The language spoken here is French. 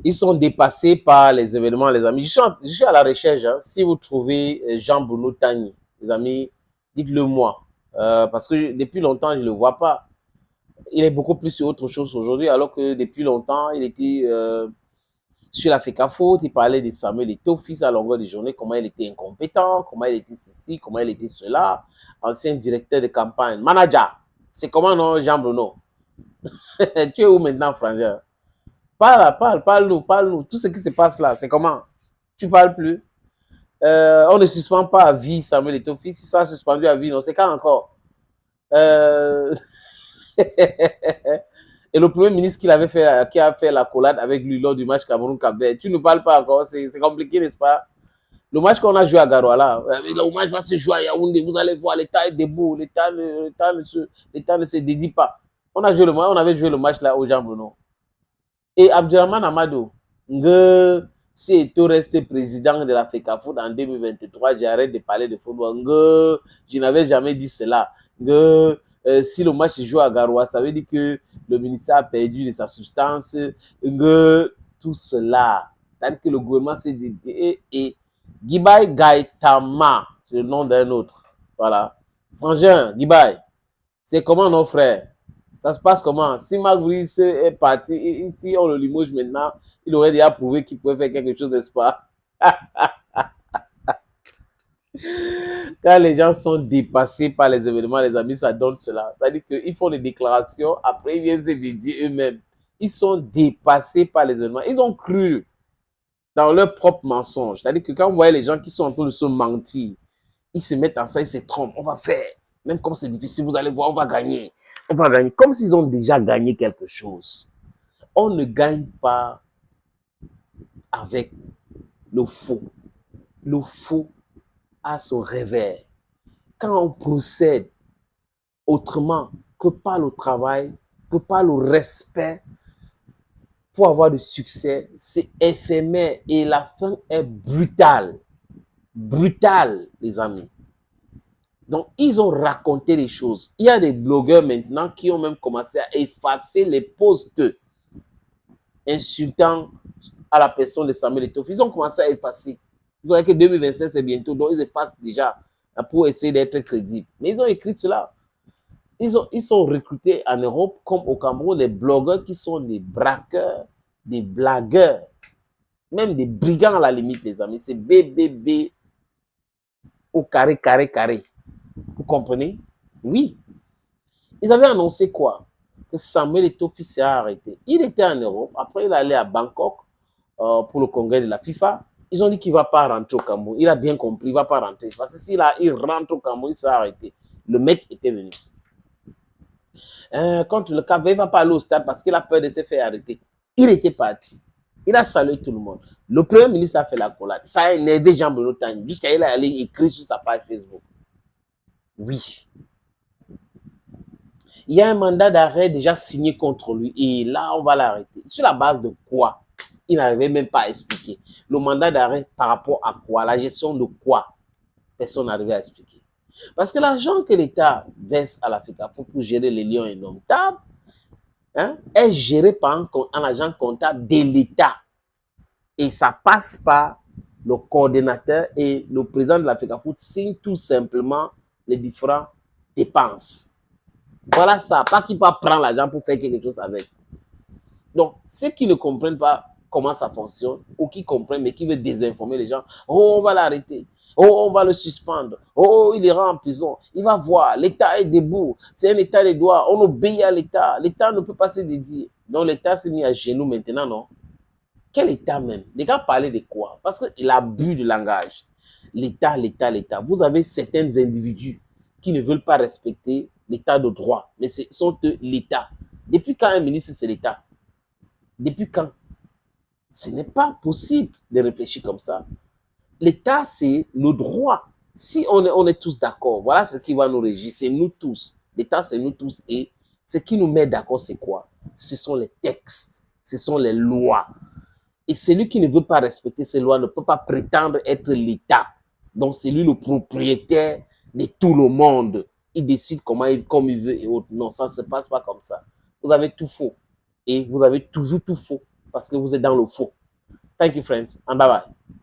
Ils sont dépassés par les événements, les amis. Je suis à la recherche. Hein. Si vous trouvez Jean-Bruno Tagny, les amis, dites-le moi. Parce que depuis longtemps, je ne le vois pas. Il est beaucoup plus sur autre chose aujourd'hui, alors que depuis longtemps, il était sur la FECAFOOT, il parlait de Samuel Eto'o, fils à longueur de journée, comment il était incompétent, comment il était ceci, comment il était cela, ancien directeur de campagne, manager. C'est comment, non, Jean-Bruno? Tu es où maintenant, frangin? Parle-nous, parle-nous. Tout ce qui se passe là, c'est comment? Tu parles plus? On ne suspend pas à vie Samuel Eto'o, fils. Si ça a suspendu à vie, non, c'est quand encore? Euh... Et le premier ministre qui a fait la collade avec lui lors du match Cameroun-Cap-Vert, tu ne parles pas encore, c'est compliqué, n'est-ce pas? Le match qu'on a joué à Garoua, là, le match va se jouer à Yaoundé, vous allez voir, l'État est debout, l'État ne se dédie pas. On avait joué le match là au Jean Bruno. Et Abdurrahman Amadou, si Eto'o reste président de la FECAFOOT en 2023, j'arrête de parler de football. Je n'avais jamais dit cela. Si le match se joue à Garoua, ça veut dire que le ministère a perdu de sa substance. Tout cela. C'est-à-dire que le gouvernement s'est dédié. Et Gibai Gaitama, c'est le nom d'un autre. Voilà. Frangin, Gibai, c'est comment nos frères? Ça se passe comment? Si Marc Brice est parti, si on le limoge maintenant, il aurait déjà prouvé qu'il pouvait faire quelque chose, n'est-ce pas? Quand les gens sont dépassés par les événements, les amis, ça donne cela. C'est-à-dire qu'ils font des déclarations, après ils viennent se dédier eux-mêmes. Ils sont dépassés par les événements. Ils ont cru dans leur propre mensonge. C'est-à-dire que quand vous voyez les gens qui sont en train de se mentir, ils se mettent en ça, ils se trompent. On va faire. Même comme c'est difficile, vous allez voir, on va gagner. On va gagner. Comme s'ils ont déjà gagné quelque chose. On ne gagne pas avec le faux. Le faux a son revers. Quand on procède autrement que par le travail, que par le respect, pour avoir du succès, c'est éphémère et la fin est brutale. Brutale, les amis. Donc, ils ont raconté des choses. Il y a des blogueurs maintenant qui ont même commencé à effacer les posts insultant à la personne de Samuel Eto'o. Ils ont commencé à effacer. Vous voyez que 2025, c'est bientôt, donc ils effacent déjà pour essayer d'être crédibles. Mais ils ont écrit cela. Ils sont recrutés en Europe comme au Cameroun, des blogueurs qui sont des braqueurs, des blagueurs, même des brigands à la limite, les amis. C'est BBB au carré, carré, carré. Vous comprenez? Oui. Ils avaient annoncé quoi? Que Samuel Eto'o s'est arrêté. Il était en Europe. Après, il est allé à Bangkok pour le congrès de la FIFA. Ils ont dit qu'il ne va pas rentrer au Cameroun. Il a bien compris, il ne va pas rentrer. Parce que s'il rentre au Cameroun, il s'est arrêté. Le mec était venu. Contre le Cap, il ne va pas aller au stade parce qu'il a peur de se faire arrêter. Il était parti. Il a salué tout le monde. Le premier ministre a fait la collade. Ça a énervé Jean-Bruno Tagny. Jusqu'à il est allé écrire sur sa page Facebook. Oui. Il y a un mandat d'arrêt déjà signé contre lui et là, on va l'arrêter. Sur la base de quoi? Il n'arrivait même pas à expliquer. Le mandat d'arrêt par rapport à quoi? La gestion de quoi? Personne n'arrivait à expliquer. Parce que l'argent que l'État verse à l'Afrique pour gérer les lions indomptables est géré par un agent comptable de l'État. Et ça passe par le coordonnateur et le président de l'Afrique signe tout simplement les différentes dépenses. Voilà ça, pas qu'il va prendre l'argent pour faire quelque chose avec. Donc, ceux qui ne comprennent pas comment ça fonctionne, ou qui comprennent, mais qui veulent désinformer les gens, oh, on va l'arrêter, oh, on va le suspendre, oh, il ira en prison, il va voir, l'État est debout, c'est un État de droit, on obéit à l'État, l'État ne peut pas se dédier. Donc, l'État s'est mis à genoux maintenant, non? Quel État même? Les gars parlaient de quoi? Parce qu'il a bu de langage. L'État, l'État, l'État. Vous avez certains individus qui ne veulent pas respecter l'État de droit, mais ce sont l'État. Depuis quand un ministre, c'est l'État? Depuis quand? Ce n'est pas possible de réfléchir comme ça. L'État, c'est le droit. Si on est tous d'accord, voilà ce qui va nous régir, c'est nous tous. L'État, c'est nous tous. Et ce qui nous met d'accord, c'est quoi? Ce sont les textes, ce sont les lois. Et celui qui ne veut pas respecter ces lois ne peut pas prétendre être l'État. Donc, c'est lui le propriétaire de tout le monde. Il décide comme il veut et autres. Non, ça ne se passe pas comme ça. Vous avez tout faux. et vous avez toujours tout faux parce que vous êtes dans le faux. Thank you, friends, and bye bye.